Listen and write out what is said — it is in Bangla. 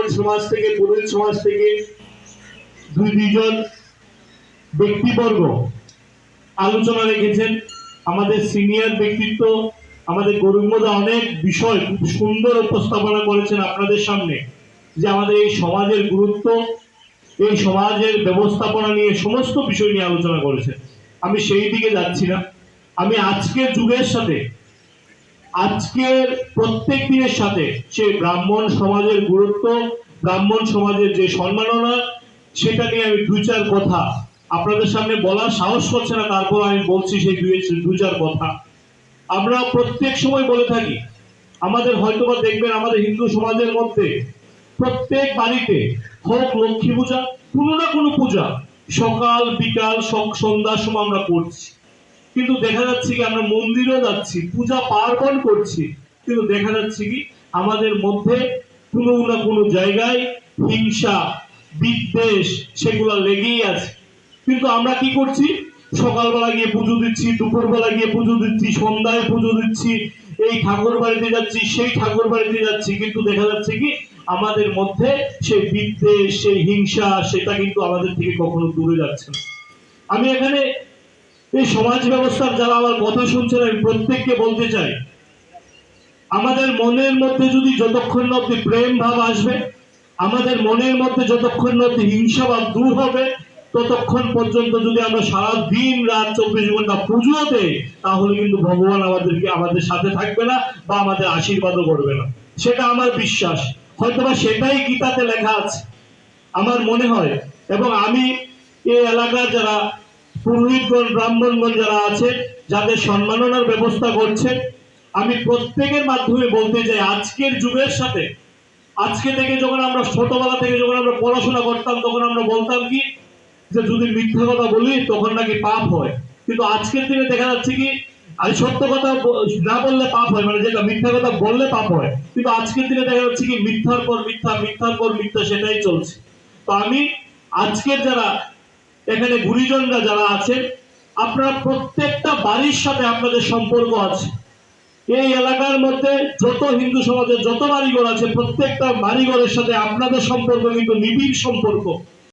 ব্রাহ্মণ সমাজ থেকে, পুরোহিত সমাজ থেকে দুইজন ব্যক্তিবর্গ আলোচনা রেখেছেন। আমাদের সিনিয়র ব্যক্তিত্ব, আমাদের গৌরবদা অনেক বিষয় খুব সুন্দর উপস্থাপনা করেছেন আপনাদের সামনে, যে আমাদের এই সমাজের গুরুত্ব, এই সমাজের ব্যবস্থাপনা নিয়ে সমস্ত বিষয় নিয়ে আলোচনা করেছেন। আমি সেই দিকে যাচ্ছি না। আমি আজকের যুগের সাথে, আজকের প্রত্যেক দিনের সাথে সেই ব্রাহ্মণ সমাজের গুরুত্ব, ব্রাহ্মণ সমাজের যে সম্মাননা, সেটা নিয়ে আমি দুই চার কথা আপনাদের সামনে বলার সাহস করছে না, তারপর আমি বলছি সেই দুই চার কথা। আমরা প্রত্যেক সময় বলে থাকি, আমাদের হয়তোবা দেখবেন আমাদের হিন্দু সমাজের মধ্যে প্রত্যেক বাড়িতে হোক লক্ষ্মী পূজা, কোনো না কোনো পূজা সকাল বিকাল সন্ধ্যার সময় আমরা করছি, কিন্তু দেখা যাচ্ছে কি আমরা মন্দিরেও যাচ্ছি, পূজা পার্বণ করছি, কিন্তু দেখা যাচ্ছে কি আমাদের মধ্যে কোনো না কোনো জায়গায় হিংসা বিদ্বেষ সেগুলো লেগেই আছে। কিন্তু আমরা কি করছি, সকালবেলা গিয়ে পুজো দিচ্ছি, দুপুরবেলা গিয়ে পুজো দিচ্ছি, সন্ধ্যায় পুজো দিচ্ছি, এই ঠাকুর বাড়িতে যাচ্ছি, সেই ঠাকুর বাড়িতে যাচ্ছি, কিন্তু দেখা যাচ্ছে কি আমাদের মধ্যে সেই বিদ্বেষ, সেই হিংসা, সেটা কিন্তু আমাদের থেকে কখনো দূরে যাচ্ছে না। আমি এখানে এই সমাজ ব্যবস্থার যারা আমার কথা শুনছেন, আমি প্রত্যেককে বলতে চাই, আমাদের মনের মধ্যে যদি যতক্ষণ অব্দি প্রেম ভাব আসবে, আমাদের মনের মধ্যে যতক্ষণ অব্দি হিংসা ভাব দূর হবে, ততক্ষণ পর্যন্ত যদি আমরা সারা দিন রাত 24 ঘন্টা পুজো দেই, তাহলে কিন্তু ভগবান আমাদের সাথে থাকবে না বা আমাদের আশীর্বাদও করবে না। সেটা আমার বিশ্বাস। হয়তোবা সেটাই গীতাতে লেখা আছে আমার মনে হয়। এবং আমি এই এলাকার যারা পুরোহিতগণ, ব্রাহ্মণগণ যারা আছে, যাদের সম্মাননার ব্যবস্থা করছে, আমি প্রত্যেকের মাধ্যমে বলতে চাই, আজকের যুগের সাথে, আজকে থেকে যখন আমরা ছোটবেলা থেকে যখন আমরা পড়াশোনা করতাম, তখন আমরা বলতাম কি যে যদি মিথ্যা কথা বলি তখন নাকি পাপ হয়, কিন্তু আজকের দিনে দেখা যাচ্ছে কি আর সত্য কথা না বললে পাপ হয়, মানে যেটা মিথ্যা কথা বললে পাপ হয়, কিন্তু আজকের দিনে দেখা যাচ্ছে কি মিথ্যার পর মিথ্যা, মিথ্যার পর মিথ্যা, সেটাই চলছে। তো আমি আজকের যারা এখানে গুরুজনরা যারা আছেন, আপনারা প্রত্যেকটা বাড়ির সাথে আপনাদের সম্পর্ক আছে। এই এলাকার মধ্যে যত হিন্দু সমাজের যত বাড়িঘর আছে, প্রত্যেকটা বাড়িঘরের সাথে আপনাদের সম্পর্ক কিন্তু নিবিড় সম্পর্ক।